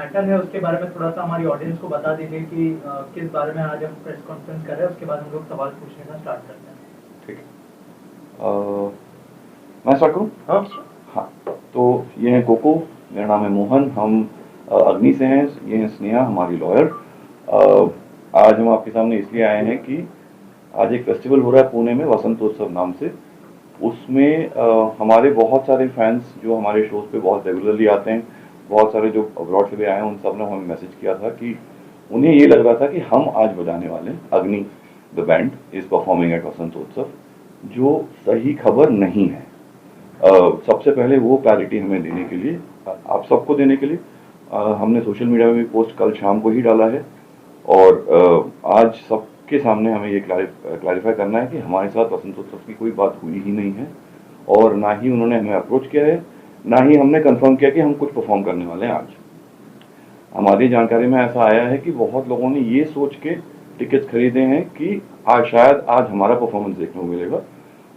Matter है उसके बारे में थोड़ा सा हमारी ऑडियंस को बता दीजिए कि किस बारे में आज हम प्रेस कॉन्फ्रेंस कर रहे हैं, उसके बाद हम लोग सवाल पूछने का स्टार्ट करते हैं। ठीक है, मैं स्टार्ट करूँ? हाँ, तो ये है कोको, मेरा नाम है मोहन, हम अग्नि से हैं, ये हैं स्नेहा हमारी लॉयर। आज हम आपके सामने इसलिए आए हैं कि आज एक फेस्टिवल हो रहा है पुणे में, वसंतोत्सव नाम से। उसमें हमारे बहुत सारे फैंस जो हमारे शोज पे बहुत रेगुलरली आते हैं, बहुत सारे जो अब्रॉड से भी आए हैं, उन सब ने हमें मैसेज किया था कि उन्हें ये लग रहा था कि हम आज बजाने वाले हैं, Agni the band is performing at Vasantotsav, जो सही खबर नहीं है। सबसे पहले वो क्लैरिटी हमें देने के लिए, आप सबको देने के लिए, हमने सोशल मीडिया में भी पोस्ट कल शाम को ही डाला है और आज सबके सामने हमें ये क्लैरिफाई करना है कि हमारे साथ वसंतोत्सव की कोई बात हुई ही नहीं है और ना ही उन्होंने हमें अप्रोच किया है, ना ही हमने कंफर्म किया कि हम कुछ परफॉर्म करने वाले हैं आज। हमारी जानकारी में ऐसा आया है कि बहुत लोगों ने ये सोच के टिकट्स खरीदे हैं कि आज शायद आज हमारा परफॉर्मेंस देखने को मिलेगा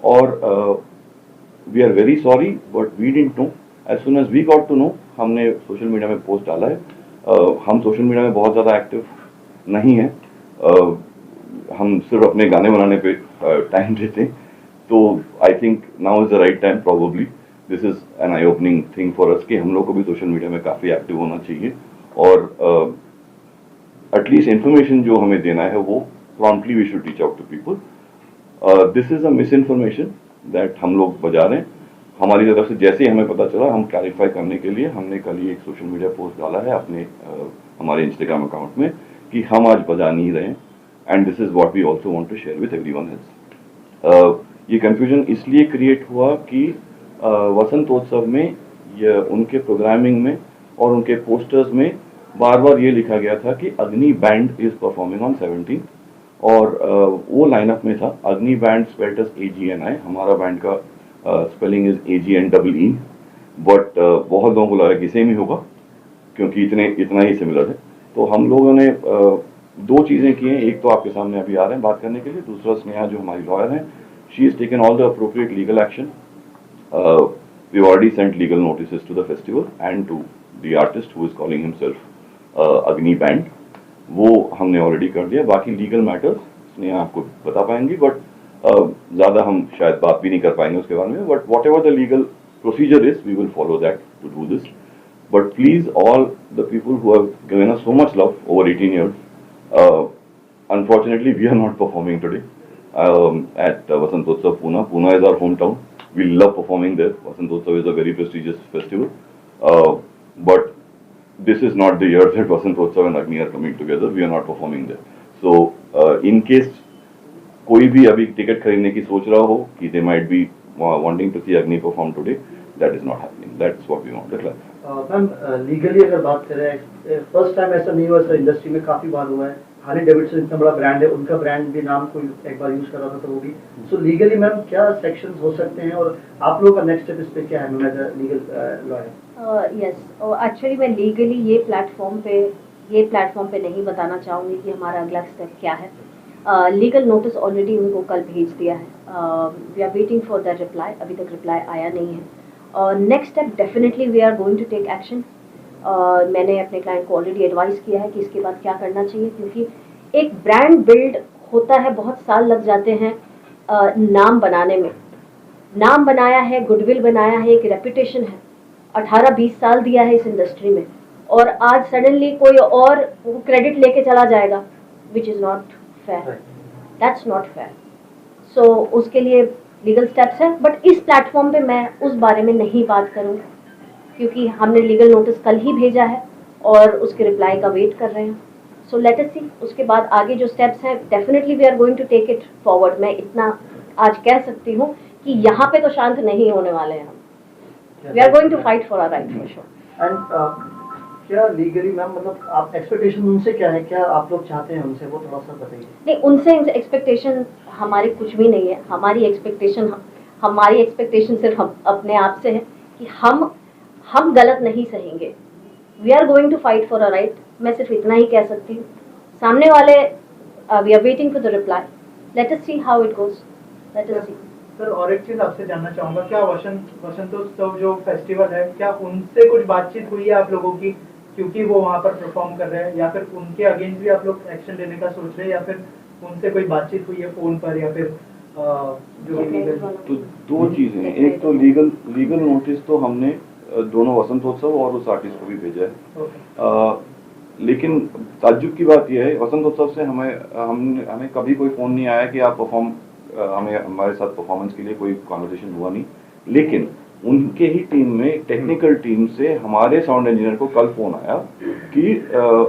और we are very sorry but we didn't know. As soon as we got to know, हमने सोशल मीडिया में पोस्ट डाला है। हम सोशल मीडिया में बहुत ज़्यादा एक्टिव नहीं है, हम सिर्फ अपने गाने बनाने पे टाइम देते हैं, तो I think now is the right time, probably this is an I opening thing for us कि हम लोग को भी सोशल मीडिया में काफ़ी एक्टिव होना चाहिए और एटलीस्ट इंफॉर्मेशन जो हमें देना है वो promptly we should reach out to people. This is a misinformation that हम लोग बजा रहे हैं। हमारी तरफ से जैसे ही हमें पता चला, हम क्लैरिफाई करने के लिए हमने कल ही एक सोशल मीडिया पोस्ट डाला है अपने हमारे इंस्टाग्राम अकाउंट में कि हम आज बजा नहीं रहे हैं and this is what we also want to share with everyone else. ये कंफ्यूजन इसलिए क्रिएट हुआ कि वसंतोत्सव में ये उनके प्रोग्रामिंग में और उनके पोस्टर्स में बार बार ये लिखा गया था कि अग्नि बैंड इज परफॉर्मिंग ऑन 17 और वो लाइनअप में था अग्नि बैंड स्पेल्ड एज AGNI, हमारा बैंड का स्पेलिंग इज AGNEE, बट बहुत लोगों को लगा कि सेम ही होगा क्योंकि इतना ही सिमिलर है। तो हम लोगों ने दो चीज़ें की हैं, एक तो आपके सामने अभी आ रहे हैं बात करने के लिए, दूसरा स्नेहा जो हमारी लॉयर हैं, she is taken all the appropriate legal action. We already sent legal notice to the festival and to the artist who is calling himself Agni band, वो हमने ऑलरेडी कर दिया। बाकी लीगल मैटर्स स्नेहा आपको बता पाएंगी, बट ज़्यादा हम शायद बात भी नहीं कर पाएंगे उसके बारे में, but whatever the legal procedure is we will follow that to do this. But please, all the people who have given us so much love over 18 years, unfortunately, we are not performing today at Vasantotsav Pune. Pune is our hometown. We love performing there. Vasantotsav is a very prestigious festival. But this is not the year that Vasantotsav and Agni are coming together. We are not performing there. So, in case कोई भी अभी ticket खरीदने की सोच रहा हो कि they might be wanting to see Agni perform today, that is not happening. That's what we want to clarify. Ma'am, legally अगर बात करें, फर्स्ट टाइम ऐसा नहीं हुआ सर, इंडस्ट्री में काफी बार हुआ है। हार्ले डेविडसन इतना बड़ा ब्रांड है, उनका ब्रांड भी नाम कोई एक बार यूज कर रहा था तो वो भी। सो लीगली मैम क्या सेक्शंस हो सकते हैं और आप लोगों का नेक्स्ट स्टेप इस पे क्या है ma'am as a legal lawyer? Yes, actually मैं लीगली ये प्लेटफॉर्म पे नहीं बताना चाहूँगी कि हमारा अगला स्टेप क्या है। लीगल नोटिस ऑलरेडी उनको कल भेज दिया है, we are waiting for that reply, अभी तक रिप्लाई आया नहीं है। Next step definitely we are going to take action. मैंने अपने क्लाइंट को ऑलरेडी एडवाइस किया है कि इसके बाद क्या करना चाहिए, क्योंकि एक ब्रांड बिल्ड होता है, बहुत साल लग जाते हैं नाम बनाने में। नाम बनाया है, गुडविल बनाया है, एक रेपुटेशन है, 18-20 साल दिया है इस इंडस्ट्री में, और आज सडनली कोई और क्रेडिट लेके चला जाएगा, which is not fair, that's not fair. So उसके लिए लीगल स्टेप्स है, बट इस प्लेटफॉर्म पे मैं उस बारे में नहीं बात करूँगी क्योंकि हमने लीगल नोटिस कल ही भेजा है और उसके रिप्लाई का वेट कर रहे हैं। सो लेट अस सी, उसके बाद आगे जो स्टेप्स हैं definitely we are going to take it forward. मैं इतना आज कह सकती हूँ कि यहाँ पे तो शांत नहीं होने वाले हैं हम। We are going to fight for our right for sure. And क्या लीगली मैम, मतलब आप एक्सपेक्टेशन उनसे क्या है, क्या आप लोग चाहते हैं उनसे, वो थोड़ा सा बताइए। नहीं, उनसे एक्सपेक्टेशन हमारी कुछ भी नहीं है। हमारी एक्सपेक्टेशन सिर्फ हम अपने आप से है कि हम गलत नहीं सहेंगे। We are going to fight for a right. मैं सिर्फ इतना ही कह सकती हूँ। सामने वाले we are waiting for the reply, let us see how it goes, let us see. Sir, और एक चीज आपसे जानना चाहूंगा, क्या वसंतोत्सव जो फेस्टिवल है, क्या उनसे कुछ बातचीत हुई है आप लोगों की क्योंकि वो वहाँ पर परफॉर्म कर रहे हैं, या फिर उनके अगेंस्ट भी आप लोग एक्शन लेने का सोच रहे हैं, या फिर उनसे कोई बातचीत हुई है फोन पर, या फिर जो illegal- तो दो चीजें हैं, एक तो लीगल नोटिस तो हमने दोनों वसंतोत्सव और उस आर्टिस्ट को भी भेजा है। ओके। लेकिन ताज्जुब की बात यह है, वसंतोत्सव से हमें कभी कोई फोन नहीं आया कि आप हमारे साथ परफॉर्मेंस के लिए कोई कॉन्वर्सेशन हुआ नहीं। लेकिन उनके ही टीम में टेक्निकल टीम से हमारे साउंड इंजीनियर को कल फोन आया कि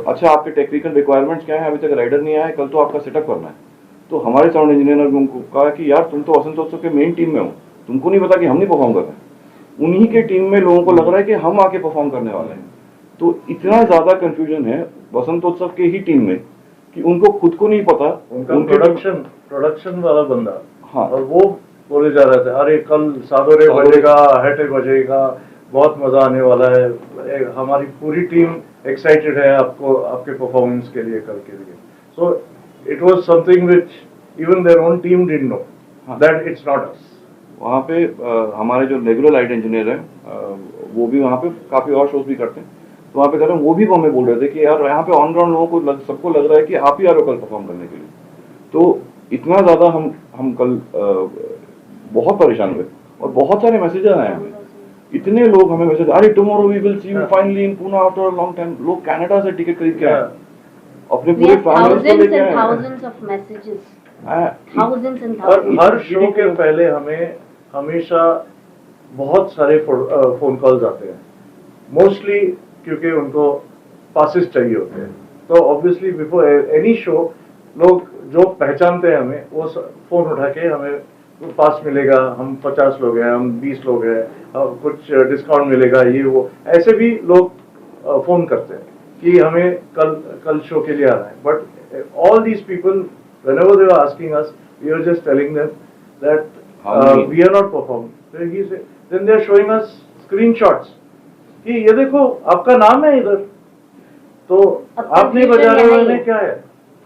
अच्छा आपके टेक्निकल रिक्वायरमेंट्स क्या है, अभी तक राइडर नहीं आया है, कल तो आपका सेटअप करना है। तो हमारे साउंड इंजीनियर ने उनको कहा कि यार तुम तो वसंतोत्सव के मेन टीम में हो, तुमको नहीं पता कि हम नहीं परफॉर्म कर रहे हैं। उन्हीं के टीम में लोगों को लग रहा है कि हम आके परफॉर्म करने वाले हैं। तो इतना ज्यादा कंफ्यूजन है वसंतोत्सव के ही टीम में कि उनको खुद को नहीं पता। उनका प्रोडक्शन वाला बंदा, हाँ, और वो बोले जा रहे थे अरे कल सादोरे बजेगा, हेटे बजेगा, बहुत मजा आने वाला है, हमारी पूरी टीम एक्साइटेड है आपको आपके परफॉर्मेंस के लिए कल के लिए। So it was something which even their own team didn't know that it's not us. वहाँ पे हमारे जो रेगुलर लाइट इंजीनियर हैं वो भी वहाँ पे काफी और शोज भी करते हैं, तो वहाँ पे कर रहे हैं, वो भी हमें बोल रहे थे कि यार यहाँ पे ऑन ग्राउंड लोगों को सबको लग रहा है कि आप ही आ रहे हो कल परफॉर्म करने के लिए। तो इतना ज्यादा हम कल बहुत परेशान हुए और बहुत सारे मैसेजेस आए हमें। इतने लोग हमें मैसेज, अरे tomorrow we will see you finally in Pune after a long time. लोग कनाडा से टिकट खरीद के आए, अपने पूरे फैमिली को लेके आए। thousands of messages, thousands and और thousands. हर शो के पहले हमें हमेशा बहुत सारे फोन कॉल्स आते हैं, मोस्टली क्योंकि उनको पासेस चाहिए होते हैं। तो ऑब्वियसली बिफोर एनी शो लोग जो पहचानते हैं हमें वो फोन उठा के हमें पास मिलेगा, हम 50 लोग हैं, हम 20 लोग हैं, कुछ डिस्काउंट मिलेगा, ये वो ऐसे भी लोग फोन करते हैं कि हमें कल शो के लिए आना है। But all these people whenever they were asking us, we were just telling them that we are not performing. Then they are showing us screenshots कि ये देखो आपका नाम है इधर, तो आप नहीं बजा रहे हो, क्या है?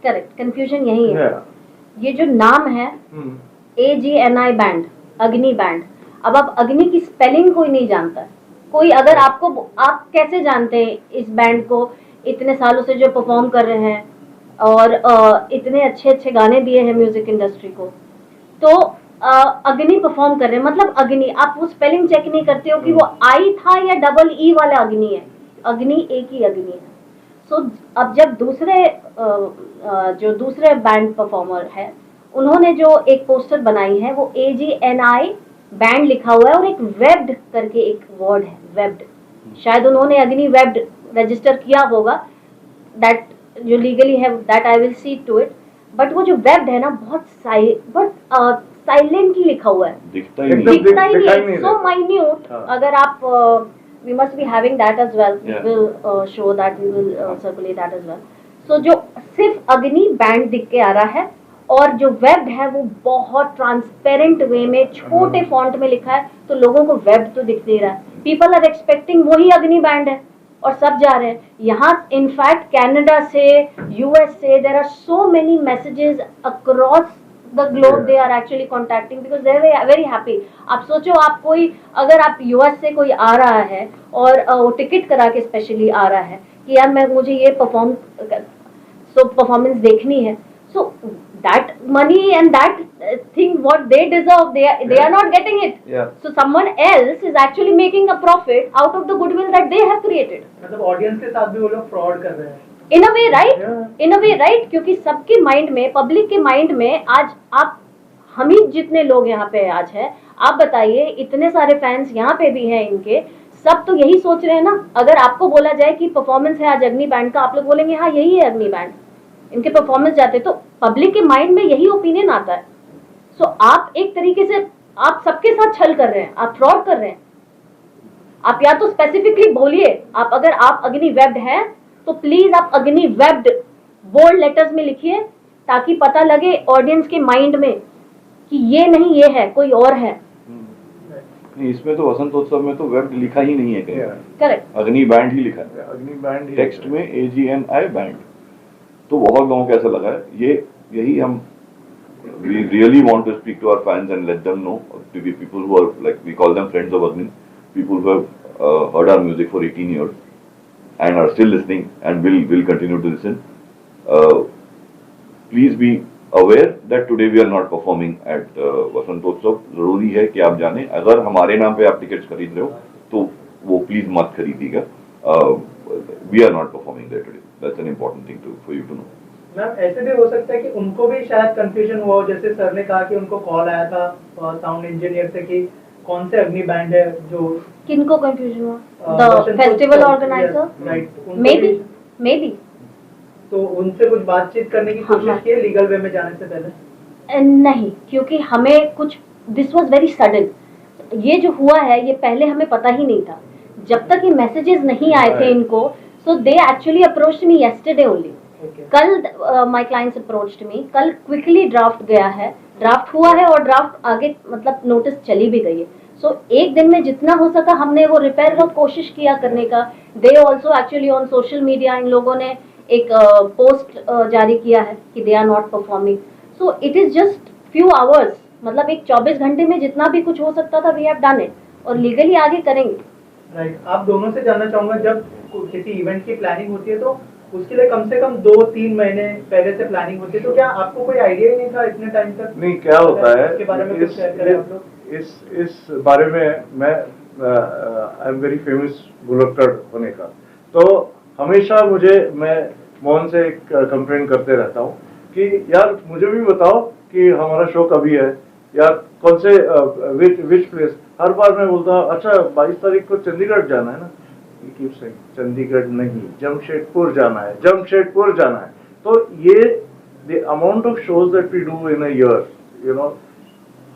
करेक्ट, कंफ्यूजन यही है। ये जो नाम है AGNI बैंड, अग्नि बैंड, अब आप अग्नि की स्पेलिंग कोई नहीं जानता है। कोई अगर आपको, आप कैसे जानते हैं इस बैंड को, इतने सालों से जो परफॉर्म कर रहे हैं और इतने अच्छे अच्छे गाने दिए हैं म्यूजिक इंडस्ट्री को, तो अग्नि परफॉर्म कर रहे हैं, मतलब अग्नि, आप वो स्पेलिंग चेक नहीं करते हो कि वो आई था या डबल ई वाला अग्नि है। अग्नि एक ही अग्नि है। सो अब जब जो दूसरे बैंड परफॉर्मर है, उन्होंने जो एक पोस्टर बनाई है वो AGNI बैंड लिखा हुआ है और एक वेब्ड करके एक वर्ड है, वेब्ड। शायद उन्होंने अग्नि वेब्ड रजिस्टर किया होगा, दैट जो लीगली है, that I will see to it. But वो जो वेब्ड है ना, बहुत साइलेंटली लिखा हुआ है, दिखता ही नहीं, सो माइन्यूट। अगर आप we must be having that as well. We will show that, we will circulate that as well. So जो सिर्फ अग्नि बैंड दिख के आ रहा है और जो वेब है वो बहुत ट्रांसपेरेंट वे में छोटे फॉन्ट में लिखा है, तो लोगों को वेब तो दिख नहीं रहा है। पीपल आर एक्सपेक्टिंग वही अग्नि बैंड है और सब जा रहे हैं। यहाँ इनफैक्ट कनाडा से, US से, there are so many messages across the globe they are actually contacting because they are very happy. आप सोचो, आप कोई, अगर आप US से कोई आ रहा है और वो टिकट करा के स्पेशली आ रहा है कि यार मुझे ये परफॉर्मेंस देखनी है, so that money and that thing what they deserve, they are not getting it. So someone else is actually making a profit out of the goodwill that they have created. मतलब audience के साथ भी वो लोग fraud कर रहे हैं इन अ वे, right? क्योंकि सबके माइंड में, पब्लिक के माइंड में, आज आप हम ही जितने लोग यहाँ पे आज है, आप बताइए, इतने सारे फैंस यहाँ पे भी हैं इनके, सब तो यही सोच रहे हैं ना। अगर आपको बोला जाए कि परफॉर्मेंस है आज अग्नि बैंड का, आप लोग बोलेंगे हाँ यही है अग्नि बैंड, इनके परफॉर्मेंस जाते, तो पब्लिक के माइंड में यही ओपिनियन आता है। सो आप एक तरीके से आप सबके साथ छल कर रहे हैं, आप फ्रॉड कर रहे हैं। आप या तो स्पेसिफिकली बोलिए, आप अगर आप अग्नि वेब्ड है तो प्लीज आप अग्नि वेब्ड बोल्ड लेटर्स में लिखिए, ताकि पता लगे ऑडियंस के माइंड में कि ये नहीं, ये है, कोई और है। नहीं, इसमें तो वसंतोत्सव में तो वेब लिखा ही नहीं है कहीं। करेक्ट, अग्नि बैंड ही लिखा है, अग्नि बैंड ही टेक्स्ट में AGNI बैंड। तो बहुत लोगों को ऐसा लगा है। यही हम we really want to speak to our fans and let them know, to be people who are, like we call them friends of Agni, people who have heard our music for 18 years and are still listening and will continue to listen, please be aware that today we are not performing at वसंतोत्सव. जरूरी है कि आप जाने, अगर हमारे नाम पे आप टिकट्स खरीद रहे हो तो वो प्लीज मत खरीदिएगा. We are not performing there today. That's an important thing for you to know. Ma'am ऐसे भी हो सकता है कि उनको भी शायद कंफ्यूजन हुआ हो, जैसे सर ने कहा कि उनको कॉल आया था साउंड इंजीनियर से कि कौन से अग्नि बैंड है जो. किनको कंफ्यूजन हुआ? The festival organiser. Right. May be तो उनसे कुछ बातचीत करने की कोशिश की है लीगल वे में जाने से पहले? नहीं, क्योंकि हमें कुछ दिस वाज वेरी सडन. ये जो हुआ है ये पहले हमें पता ही नहीं था. जब तक ये मैसेजेस नहीं आए थे इनको, so they actually approached me yesterday only. कल माय क्लाइंट्स अप्रोच्ड मी. कल क्विकली ड्राफ्ट गया है, ड्राफ्ट हुआ है और ड्राफ्ट आगे मतलब नोटिस चली भी गई है. सो एक दिन में जितना हो सका हमने वो रिपेयर का कोशिश किया करने का. They also actually on social media इन लोगों ने एक पोस्ट जारी किया है कि they are not performing. So it is just few hours, मतलब एक 24 घंटे में जितना भी कुछ हो सकता था वी हैव डन इट और लीगली आगे करेंगे. राइट. आप दोनों से जानना चाहूंगा, जब किसी इवेंट की प्लानिंग होती है तो उसके लिए कम से कम 2-3 महीने पहले से प्लानिंग होती है, तो क्या आपको कोई आइडिया ही नहीं था इतने टाइम तक? नहीं, क्या होता है इसके बारे में कुछ शेयर करें आप लोग. इस बारे में मैं आई एम वेरी फेमस बुलक्कड़ होने का, तो हमेशा मैं मोहन से एक कंप्लेन करते रहता हूँ कि यार मुझे भी बताओ कि हमारा शो कभी है, यार कौन से विच प्लेस. हर बार मैं बोलता हूँ अच्छा 22 तारीख को चंडीगढ़ जाना है ना. चंडीगढ़ नहीं, जमशेदपुर जाना है, जमशेदपुर जाना है. तो ये the amount of shows that we do in a year, you know,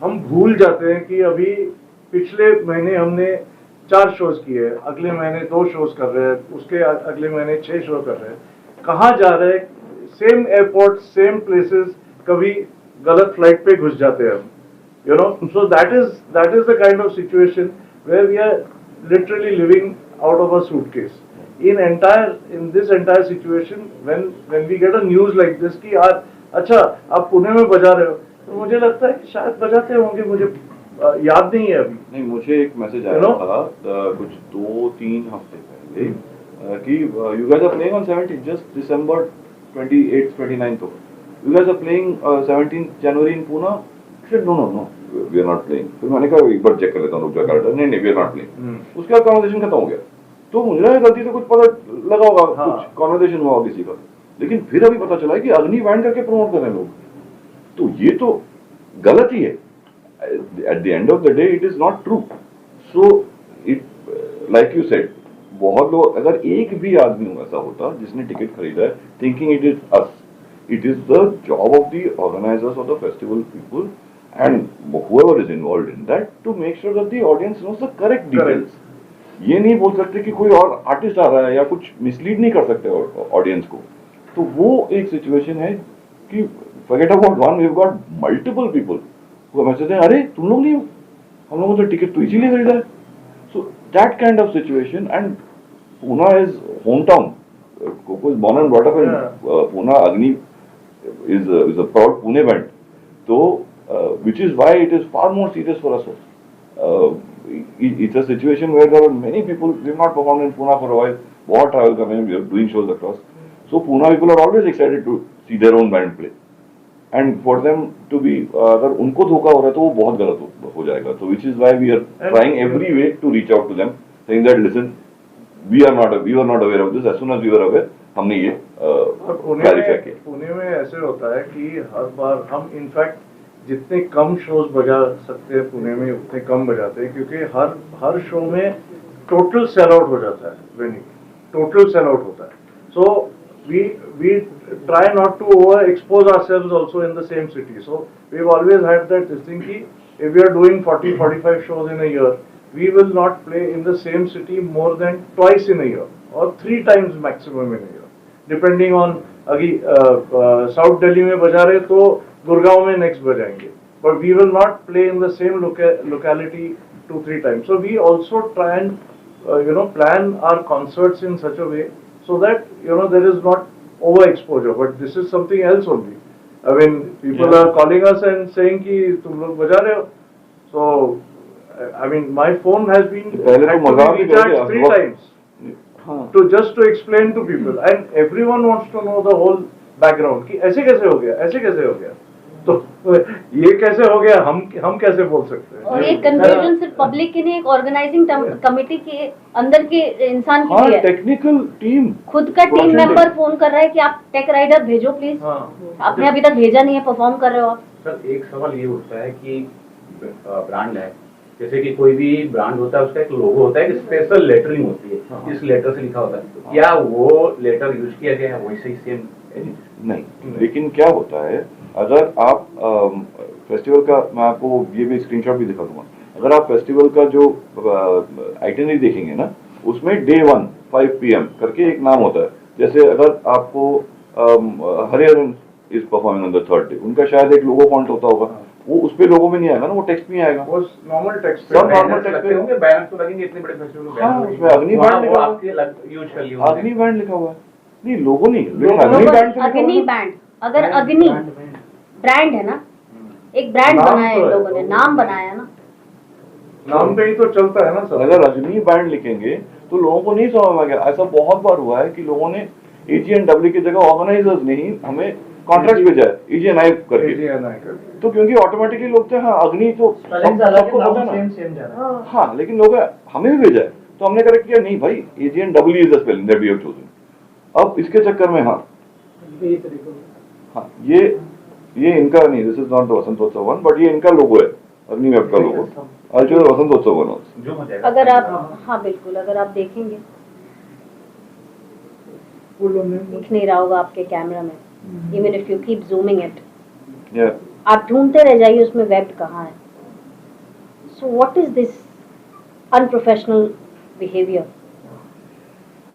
हम भूल जाते हैं कि अभी पिछले महीने हमने 4 शोज किए, अगले महीने 2 शोज कर रहे हैं, उसके अगले महीने 6 शो कर रहे हैं. कहाँ जा रहे हैं? सेम एयरपोर्ट, सेम प्लेसेस, कभी गलत फ्लाइट पे घुस जाते हैं हम, you know. So that is the kind of situation where we are literally living out of a suitcase. In this entire situation, when we get a news like this कि यार अच्छा आप पुणे में बजा रहे हो, तो मुझे लगता है कि शायद बजाते होंगे, मुझे याद नहीं है अभी. नहीं, मुझे एक मैसेज आया था कुछ 2-3 हफ्ते पहले कि you guys are playing on 17th, just December 28th, 29th. You guys are playing 17th January in Pune. I said no. We are not playing. फिर मैंने कहा एक बार चेक कर लेता हूँ, रुक जा कर. नहीं we are not playing. उसके बाद कॉन्वर्सेशन खत्म हो गया. तो मुझे लगा गलती से कुछ पता लगा होगा, कुछ कॉन्वर्सेशन हुआ किसी का, लेकिन फिर अभी पता चला कि अग्नि बैंड करके प्रमोट कर रहे हैं लोग. तो ये तो गलत ही है. At the end of the day it is not true. So it like you said, बहुत लोग, अगर एक भी आदमी ऐसा होता जिसने टिकट खरीदा है thinking it is us, it is the job of the organisers of the festival people and whoever is involved in that to make sure that the audience knows the correct details. ये नहीं बोल सकते कि कोई और artist आ रहा है या कुछ मिसलीड नहीं कर सकते ऑडियंस को. तो वो एक सिचुएशन है कि forget about one, we've got multiple people who are messaging, अरे तुम लोग नहीं, हम लोगों ने तो टिकट तो इसीलिए खरीदा है. So that kind of situation, and Pune is hometown. Coco is born and brought up in Pune. Agni is a proud Pune band. So which is why it is far more serious for us. It's a situation where there are many people, we have not performed in Pune for a while, बहुत travel कर रहे हैं, we are doing shows across. So Pune people are always excited to see their own band play. And for them to be, अगर उनको धोखा हो रहा है तो वो बहुत गलत हो जाएगा. So which is why we are trying every way to reach out to them, saying that listen, we were not aware of this. As soon as we were aware, हमने ये clarify किया. पुणे में ऐसे होता है कि हर बार हम इनफैक्ट जितने कम शोज बजा सकते हैं पुणे में उतने कम बजाते हैं, क्योंकि हर शो में टोटल सेल आउट हो जाता है. वेन्यू टोटल सेल आउट होता है. सो we try not to over expose ourselves also in the same city. So we've always had that thing ki if we are doing 40-45 shows in a year, we will not play in the same city more than twice in a year or 3 times maximum in a year, depending on अभी south Delhi में बजा रहे तो गुड़गांव में next बजाएंगे, but we will not play in the same locality 2-3 times. So we also try and plan our concerts in such a way so that there is not overexposure. But this is something else only. I mean, people are calling us and saying कि तुम लोग बजा रहे हो. So I mean, my phone has been recharged 3 times. हाँ। to just to explain to people, and everyone wants to know the whole background कि ऐसे कैसे हो गया, ऐसे कैसे हो गया, तो ये कैसे हो गया, हम कैसे बोल सकते हैं? और ये कंफ्यूजन सिर्फ पब्लिक की नहीं, एक ऑर्गेनाइजिंग कमेटी के अंदर के इंसान की हाँ, भी है। टेक्निकल टीम खुद का टीम मेंबर फोन कर रहा है कि आप टेक राइडर भेजो प्लीज, आपने अभी तक भेजा नहीं है, परफॉर्म कर रहे हो आप। सर एक सवाल ये उठता है कि ब्रांड है, जैसे कि कोई भी ब्रांड होता है उसका एक लोगो होता है, एक स्पेशल लेटरिंग होती है, इस लेटर से लिखा होता है, तो क्या वो लेटर यूज किया गया है वैसे ही सेम? नहीं, लेकिन क्या होता है, अगर आप फेस्टिवल का, मैं आपको ये भी स्क्रीनशॉट भी दिखा दूंगा, अगर आप फेस्टिवल का जो आइटनरी देखेंगे ना, उसमें Day 1 5 PM करके एक नाम होता है। जैसे अगर आपको Hariharan is performing on the 3rd day, उनका शायद एक लोगो फॉन्ट होता होगा, वो उस पे लोगो में नहीं आएगा ना, वो टेक्स्ट में आएगा, वो नॉर्मल टेक्स्ट सब नॉर्मल टेक्स्ट पे होंगे, बैनर तो लगेंगे इतने बड़े फेस्टिवल में, हाँ, उसमें अग्नि बैंड लिखा हुआ है, यूज कर लिया अग्नि बैंड लिखा हुआ है, नहीं लोगो नहीं, लेकिन लोगो अग्नि बैंड तो लिखा अग्नि हुआ है। बैंड, अगर अग्नि ब्रांड है ना, एक ब्रांड नाम बनाया तो है है, लोगों ने, नाम बनाया ना। नाम पे ही तो चलता है ना सर। अगर अग्नि बैंड लिखेंगे तो लोगों को नहीं समझ में आ गया। ऐसा बहुत बार हुआ है कि लोगों ने AG&W की जगह ऑर्गेनाइजर्स ने ही हमें कॉन्ट्रैक्ट भेजा है, AG&I करके, तो क्योंकि ऑटोमेटिकली लोग थे, हाँ अग्नि तो सबको पता है ना, हाँ, लेकिन लोग हमें भी भेजा है, तो हमने करेक्ट किया, नहीं भाई AG&W is the spelling that we have chosen. अब इसके चक्कर में हाँ, ये इनका नहीं, this is not the Vasantotsav one, but ये इनका लोगो है, अग्नि वेब का लोगो, और जो वसंतोत्सव वन ऑल्सो। जो हो जाएगा अगर आप, हाँ बिल्कुल, अगर आप देखेंगे दिख नहीं रहा होगा आपके कैमरा में, even if you keep zooming it, आप ढूंढते रह जाइए उसमें वेब कहाँ है। So what is this unprofessional behaviour?